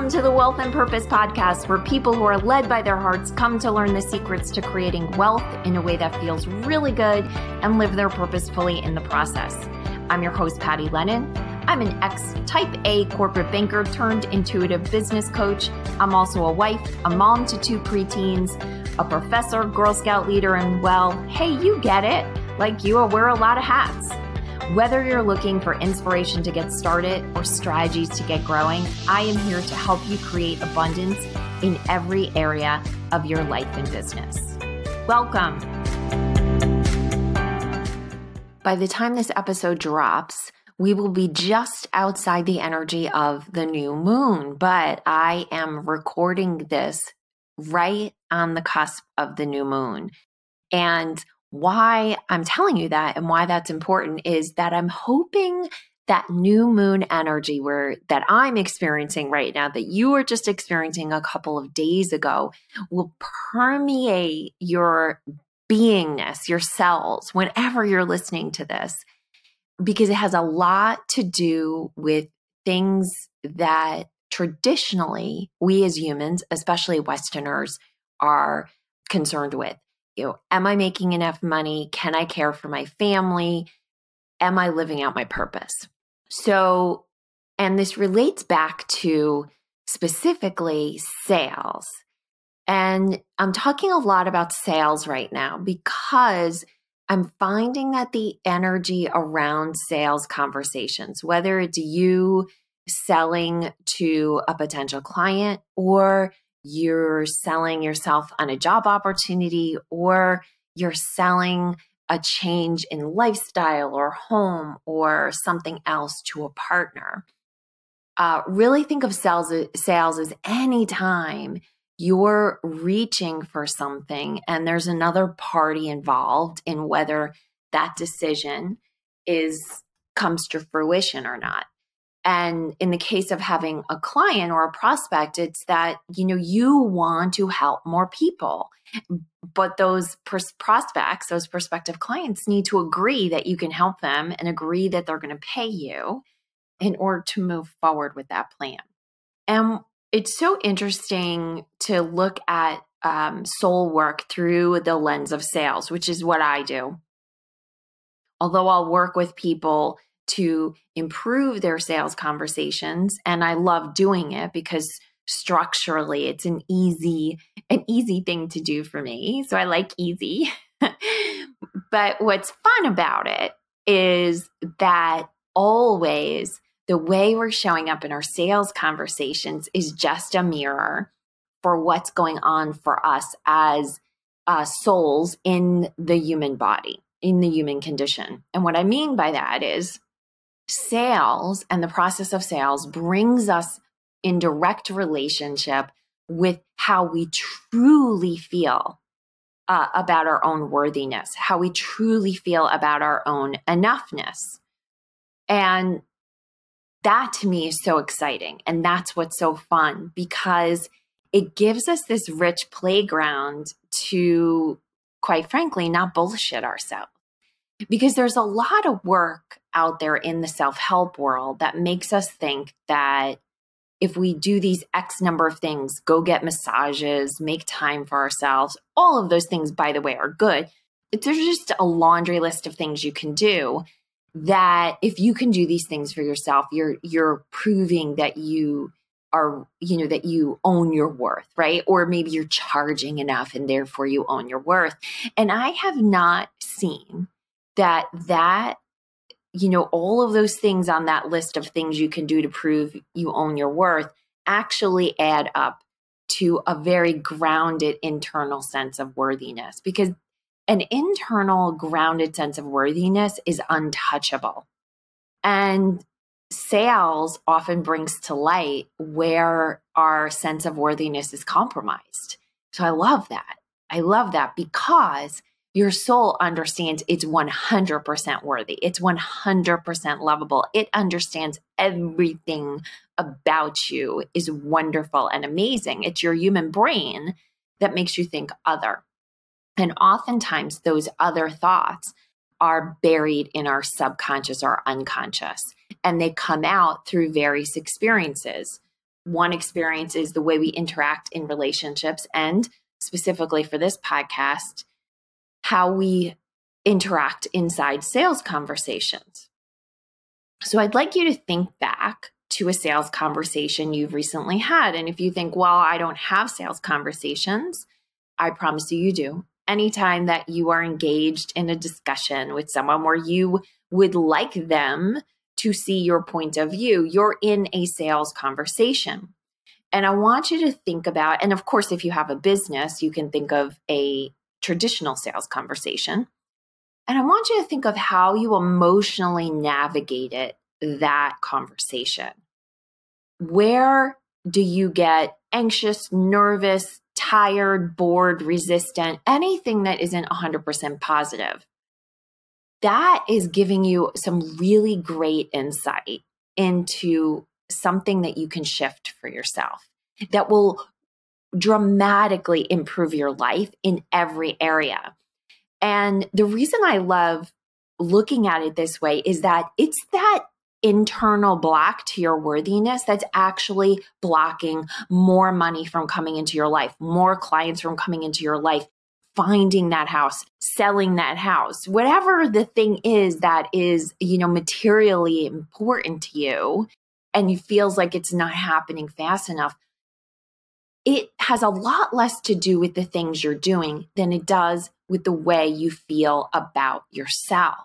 Welcome to the Wealth and Purpose podcast, where people who are led by their hearts come to learn the secrets to creating wealth in a way that feels really good and live their purpose fully in the process. I'm your host, Patty Lennon. I'm an ex-type A corporate banker turned intuitive business coach. I'm also a wife, a mom to 2 preteens, a professor, Girl Scout leader, and well, hey, you get it. Like you, I wear a lot of hats. Whether you're looking for inspiration to get started or strategies to get growing, I am here to help you create abundance in every area of your life and business. Welcome. By the time this episode drops, we will be just outside the energy of the new moon, but I am recording this right on the cusp of the new moon. And why I'm telling you that and why that's important is that I'm hoping that new moon energy that I'm experiencing right now, that you were just experiencing a couple of days ago, will permeate your beingness, your cells, whenever you're listening to this, because it has a lot to do with things that traditionally we as humans, especially Westerners, are concerned with. Am I making enough money? Can I care for my family? Am I living out my purpose? So, and this relates back to specifically sales. And I'm talking a lot about sales right now because I'm finding that the energy around sales conversations, whether it's you selling to a potential client or you're selling yourself on a job opportunity, or you're selling a change in lifestyle or home or something else to a partner. Really think of sales as any time you're reaching for something and there's another party involved in whether that decision comes to fruition or not. And in the case of having a client or a prospect, it's that, you want to help more people. But those prospects, those prospective clients need to agree that you can help them and agree that they're going to pay you in order to move forward with that plan. And it's so interesting to look at soul work through the lens of sales, which is what I do. Although I'll work with people to improve their sales conversations. And I love doing it because structurally it's an easy thing to do for me. So I like easy. But what's fun about it is that always the way we're showing up in our sales conversations is just a mirror for what's going on for us as souls in the human body, in the human condition. And what I mean by that is sales and the process of sales brings us in direct relationship with how we truly feel about our own worthiness, how we truly feel about our own enoughness. And that to me is so exciting. And that's what's so fun because it gives us this rich playground to, quite frankly, not bullshit ourselves. Because there's a lot of work out there in the self-help world that makes us think that if we do these X number of things, go get massages, make time for ourselves, all of those things, by the way, are good. There's just a laundry list of things you can do that if you can do these things for yourself, you're proving that you are, that you own your worth, right? Or maybe you're charging enough and therefore you own your worth. And I have not seen that all of those things on that list of things you can do to prove you own your worth actually add up to a very grounded internal sense of worthiness, because an internal grounded sense of worthiness is untouchable. And sales often brings to light where our sense of worthiness is compromised. So I love that. I love that because your soul understands it's 100% worthy. It's 100% lovable. It understands everything about you is wonderful and amazing. It's your human brain that makes you think other. And oftentimes those other thoughts are buried in our subconscious or unconscious, and they come out through various experiences. one experience is the way we interact in relationships, and specifically for this podcast, how we interact inside sales conversations. So I'd like you to think back to a sales conversation you've recently had. And if you think, well, I don't have sales conversations, I promise you do. Anytime that you are engaged in a discussion with someone where you would like them to see your point of view, you're in a sales conversation. And I want you to think about, and of course, if you have a business, you can think of a traditional sales conversation. And I want you to think of how you emotionally navigated that conversation. Where do you get anxious, nervous, tired, bored, resistant, anything that isn't 100% positive? That is giving you some really great insight into something that you can shift for yourself that will dramatically improve your life in every area. And the reason I love looking at it this way is that it's that internal block to your worthiness that's actually blocking more money from coming into your life, more clients from coming into your life, finding that house, selling that house, whatever the thing is that is, materially important to you, and it feels like it's not happening fast enough. It has a lot less to do with the things you're doing than it does with the way you feel about yourself.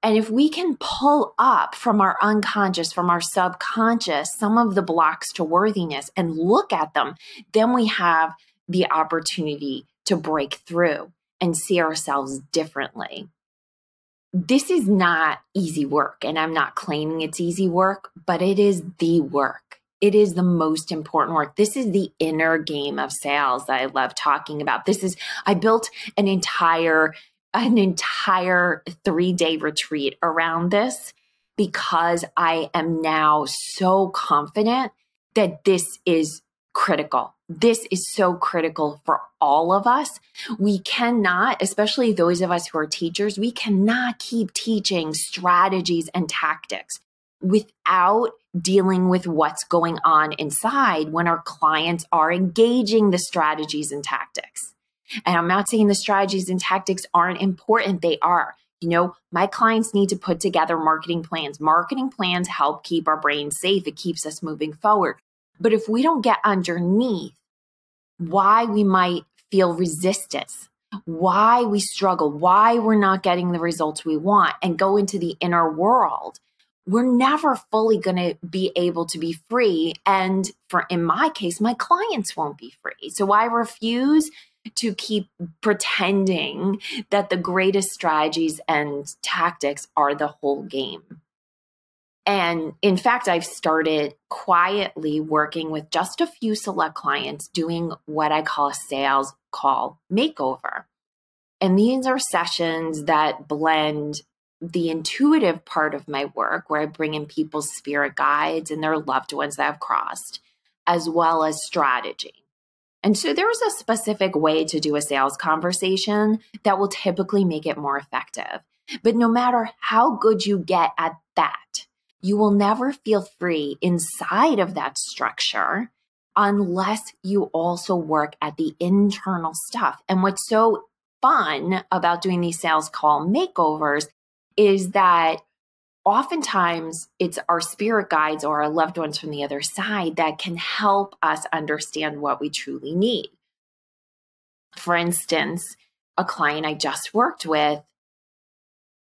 And if we can pull up from our unconscious, from our subconscious, some of the blocks to worthiness and look at them, then we have the opportunity to break through and see ourselves differently. This is not easy work, and I'm not claiming it's easy work, but it is the work. It is the most important work. This is the inner game of sales that I love talking about. I built an entire 3-day retreat around this because I am now so confident that this is critical. This is so critical for all of us. We cannot, especially those of us who are teachers, we cannot keep teaching strategies and tactics without dealing with what's going on inside when our clients are engaging the strategies and tactics. And I'm not saying the strategies and tactics aren't important. They are. My clients need to put together marketing plans. Marketing plans help keep our brains safe. It keeps us moving forward. But if we don't get underneath why we might feel resistance, why we struggle, why we're not getting the results we want, and go into the inner world, we're never fully going to be able to be free. And in my case, my clients won't be free. So I refuse to keep pretending that the greatest strategies and tactics are the whole game. And in fact, I've started quietly working with just a few select clients doing what I call a sales call makeover. And these are sessions that blend the intuitive part of my work, where I bring in people's spirit guides and their loved ones that have crossed, as well as strategy. And so there is a specific way to do a sales conversation that will typically make it more effective. But no matter how good you get at that, you will never feel free inside of that structure unless you also work at the internal stuff. And what's so fun about doing these sales call makeovers is that oftentimes it's our spirit guides or our loved ones from the other side that can help us understand what we truly need. For instance, a client I just worked with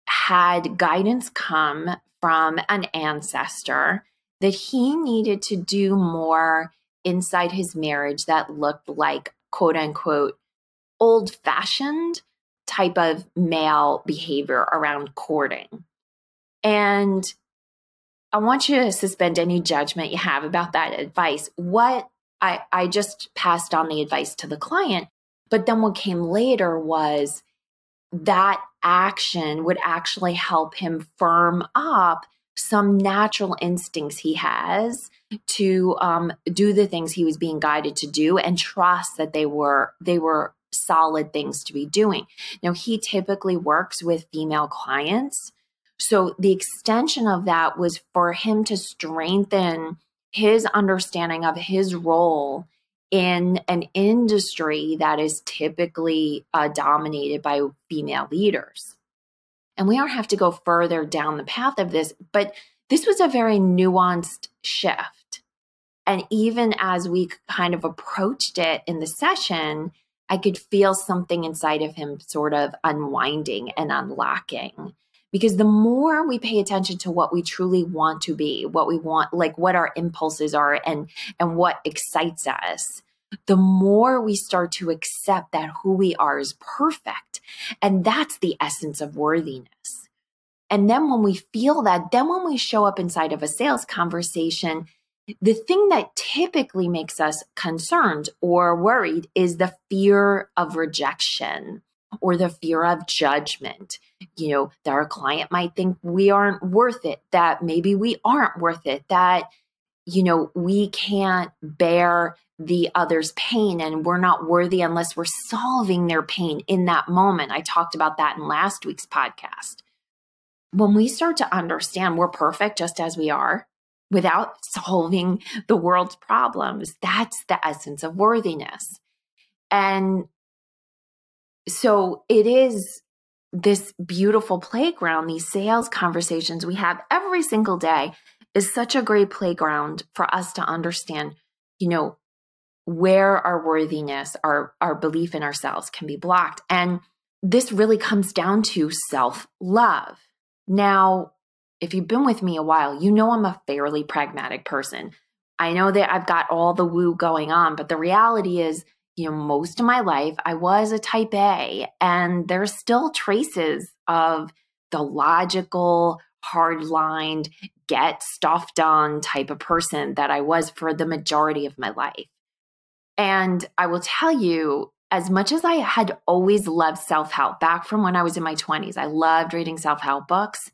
had guidance come from an ancestor that he needed to do more inside his marriage that looked like, quote unquote, old-fashioned type of male behavior around courting. And I want you to suspend any judgment you have about that advice. What I just passed on the advice to the client, but then what came later was that action would actually help him firm up some natural instincts he has to do the things he was being guided to do and trust that they were solid things to be doing. Now, he typically works with female clients. So the extension of that was for him to strengthen his understanding of his role in an industry that is typically dominated by female leaders. And we don't have to go further down the path of this, but this was a very nuanced shift. And even as we kind of approached it in the session, I could feel something inside of him sort of unwinding and unlocking. Because the more we pay attention to what we truly want to be, what we want, like what our impulses are and what excites us, the more we start to accept that who we are is perfect. And that's the essence of worthiness. And then when we feel that, then when we show up inside of a sales conversation, the thing that typically makes us concerned or worried is the fear of rejection or the fear of judgment. You know, that our client might think we aren't worth it, that maybe we aren't worth it, that, you know, we can't bear the other's pain and we're not worthy unless we're solving their pain in that moment. I talked about that in last week's podcast. When we start to understand we're perfect just as we are, without solving the world's problems, that's the essence of worthiness. And so it is this beautiful playground, these sales conversations we have every single day is such a great playground for us to understand, you know, where our worthiness, our belief in ourselves can be blocked. And this really comes down to self-love. Now, if you've been with me a while, you know I'm a fairly pragmatic person. I know that I've got all the woo going on, but the reality is, you know, most of my life, I was a type A, and there's still traces of the logical, hard-lined, get stuff done type of person that I was for the majority of my life. And I will tell you, as much as I had always loved self-help back from when I was in my 20s, I loved reading self-help books.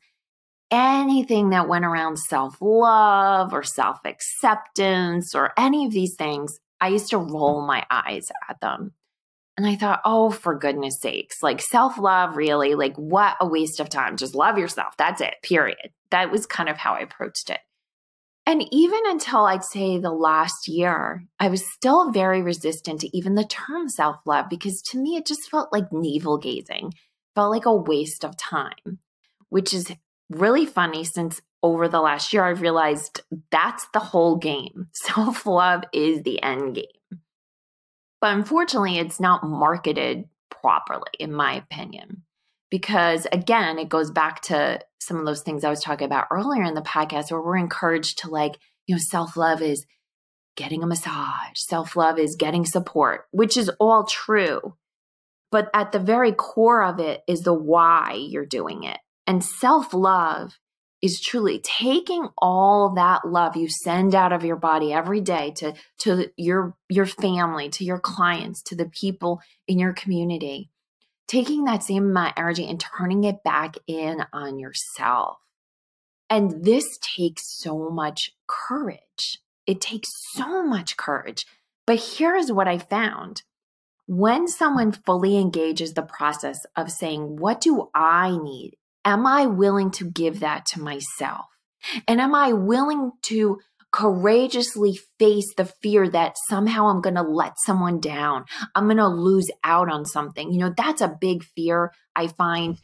Anything that went around self-love or self-acceptance or any of these things, I used to roll my eyes at them. And I thought, oh, for goodness sakes, like self-love, really, like what a waste of time. Just love yourself. That's it, period. That was kind of how I approached it. And even until I'd say the last year, I was still very resistant to even the term self-love because to me, it just felt like navel gazing, felt like a waste of time, which is really funny since over the last year, I've realized that's the whole game. Self-love is the end game. But unfortunately, it's not marketed properly, in my opinion. Because again, it goes back to some of those things I was talking about earlier in the podcast where we're encouraged to like, you know, self-love is getting a massage. Self-love is getting support, which is all true. But at the very core of it is the why you're doing it. And self-love is truly taking all that love you send out of your body every day to your family, to your clients, to the people in your community, taking that same amount of energy and turning it back in on yourself. And this takes so much courage. It takes so much courage. But here's what I found. When someone fully engages the process of saying, what do I need? Am I willing to give that to myself? And am I willing to courageously face the fear that somehow I'm going to let someone down? I'm going to lose out on something. You know, that's a big fear I find,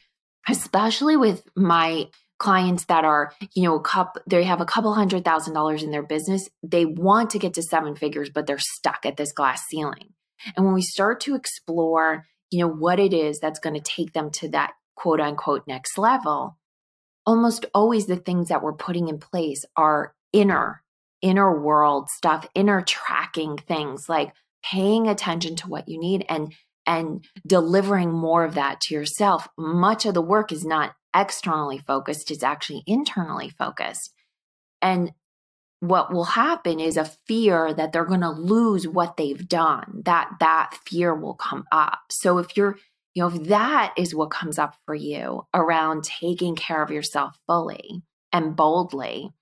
especially with my clients that are, you know, they have a couple $100,000 in their business. They want to get to 7 figures, but they're stuck at this glass ceiling. And when we start to explore, you know, what it is that's going to take them to that quote unquote next level, almost always the things that we're putting in place are inner world stuff, inner tracking things like paying attention to what you need and delivering more of that to yourself. Much of the work is not externally focused, it's actually internally focused. And what will happen is a fear that they're going to lose what they've done, that fear will come up. So if that is what comes up for you around taking care of yourself fully and boldly,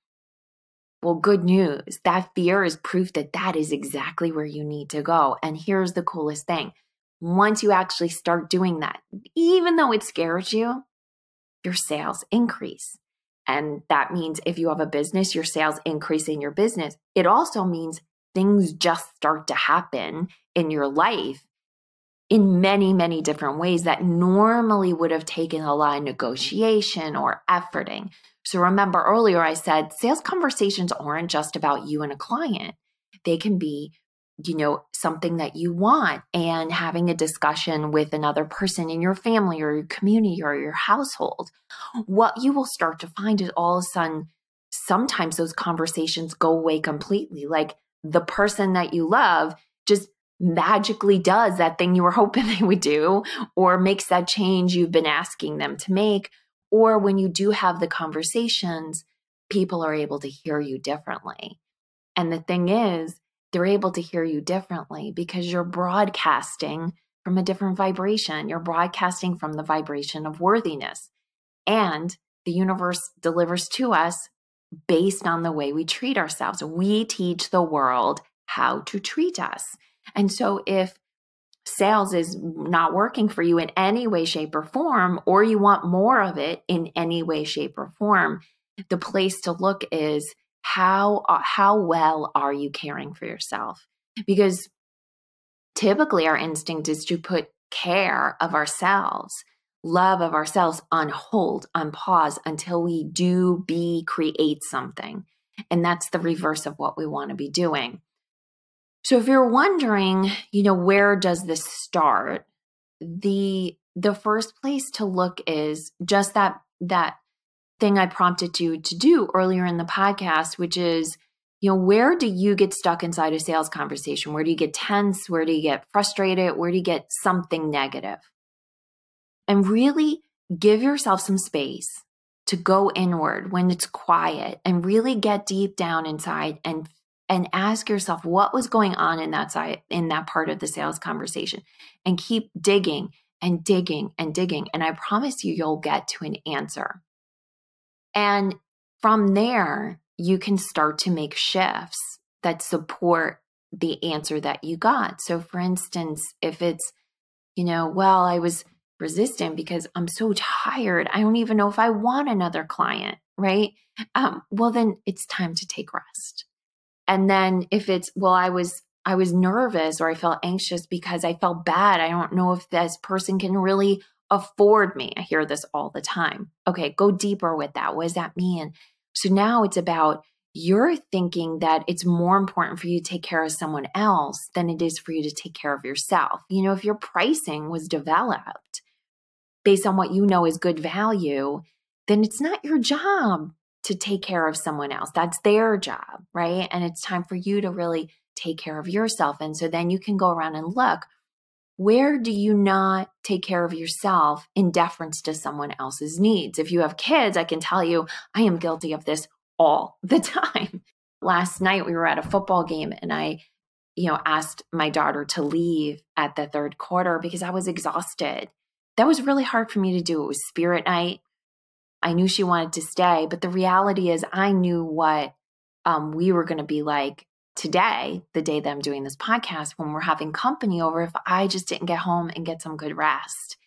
well, good news. That fear is proof that that is exactly where you need to go. And here's the coolest thing. Once you actually start doing that, even though it scares you, your sales increase. And that means if you have a business, your sales increase in your business. It also means things just start to happen in your life in many, many different ways that normally would have taken a lot of negotiation or efforting. So remember earlier I said sales conversations aren't just about you and a client. They can be, something that you want and having a discussion with another person in your family or your community or your household. What you will start to find is all of a sudden, sometimes those conversations go away completely. Like the person that you love just magically does that thing you were hoping they would do, or makes that change you've been asking them to make. Or when you do have the conversations, people are able to hear you differently. And the thing is, they're able to hear you differently because you're broadcasting from a different vibration. You're broadcasting from the vibration of worthiness. And the universe delivers to us based on the way we treat ourselves. We teach the world how to treat us. And so if sales is not working for you in any way, shape, or form, or you want more of it in any way, shape, or form, the place to look is how well are you caring for yourself? Because typically our instinct is to put care of ourselves, love of ourselves on hold, on pause until we create something. And that's the reverse of what we want to be doing. So if you're wondering, where does this start? The first place to look is just that thing I prompted you to do earlier in the podcast, which is, where do you get stuck inside a sales conversation? Where do you get tense? Where do you get frustrated? Where do you get something negative? And really give yourself some space to go inward when it's quiet and really get deep down inside and ask yourself what was going on in that part of the sales conversation, and keep digging and digging and digging. And I promise you'll get to an answer. And from there, you can start to make shifts that support the answer that you got. So for instance, if it's, I was resistant because I'm so tired. I don't even know if I want another client, right? Well, then it's time to take rest. And then if it's, I was nervous or I felt anxious because I felt bad. I don't know if this person can really afford me. I hear this all the time. Okay, go deeper with that. What does that mean? So now it's about you're thinking that it's more important for you to take care of someone else than it is for you to take care of yourself. If your pricing was developed based on what you know is good value, then it's not your job to take care of someone else. That's their job, right? And it's time for you to really take care of yourself. And so then you can go around and look, where do you not take care of yourself in deference to someone else's needs? If you have kids, I can tell you, I am guilty of this all the time. Last night we were at a football game and I, asked my daughter to leave at the third quarter because I was exhausted. That was really hard for me to do. It was spirit night. I knew she wanted to stay, but the reality is I knew what we were going to be like today, the day that I'm doing this podcast, when we're having company over, if I just didn't get home and get some good rest.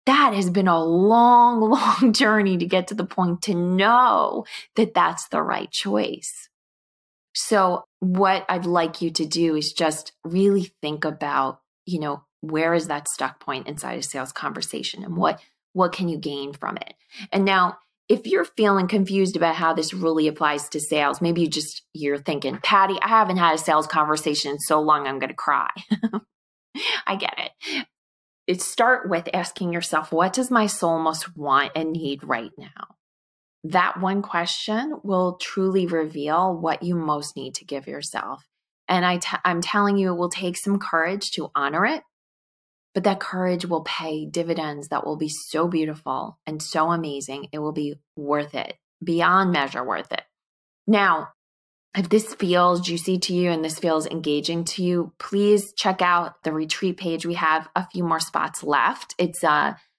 That has been a long, long journey to get to the point to know that that's the right choice. So what I'd like you to do is just really think about, where is that stuck point inside a sales conversation and what can you gain from it? And now, if you're feeling confused about how this really applies to sales, maybe you're thinking, Patty, I haven't had a sales conversation in so long, I'm going to cry. I get it. Start with asking yourself, what does my soul most want and need right now? That one question will truly reveal what you most need to give yourself. And I'm telling you, it will take some courage to honor it. But that courage will pay dividends that will be so beautiful and so amazing. It will be worth it, beyond measure worth it. Now, if this feels juicy to you and this feels engaging to you, please check out the retreat page. We have a few more spots left. It's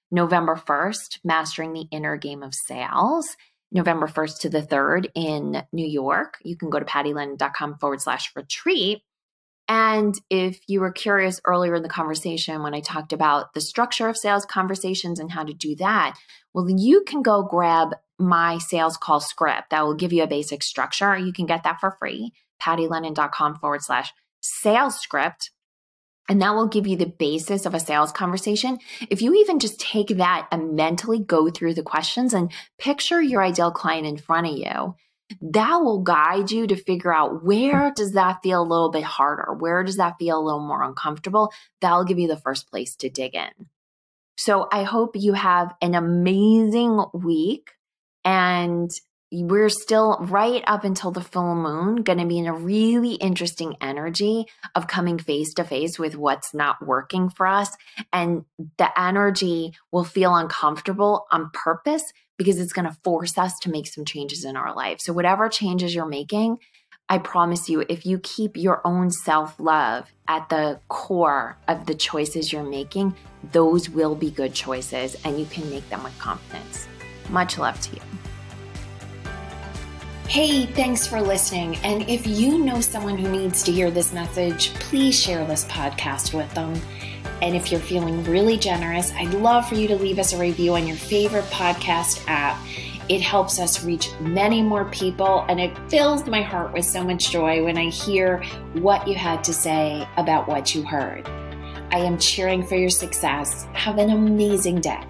November 1st, Mastering the Inner Game of Sales, November 1st to the 3rd in New York. You can go to pattylen.com/retreat. And if you were curious earlier in the conversation when I talked about the structure of sales conversations and how to do that, well, you can go grab my sales call script that will give you a basic structure. You can get that for free, pattylennon.com/sales script. And that will give you the basis of a sales conversation. If you even just take that and mentally go through the questions and picture your ideal client in front of you, that will guide you to figure out where does that feel a little bit harder? Where does that feel a little more uncomfortable? That'll give you the first place to dig in. So I hope you have an amazing week, and we're still right up until the full moon going to be in a really interesting energy of coming face to face with what's not working for us. And the energy will feel uncomfortable on purpose because it's going to force us to make some changes in our life. So whatever changes you're making, I promise you, if you keep your own self-love at the core of the choices you're making, those will be good choices and you can make them with confidence. Much love to you. Hey, thanks for listening. And if you know someone who needs to hear this message, please share this podcast with them. And if you're feeling really generous, I'd love for you to leave us a review on your favorite podcast app. It helps us reach many more people, and it fills my heart with so much joy when I hear what you had to say about what you heard. I am cheering for your success. Have an amazing day.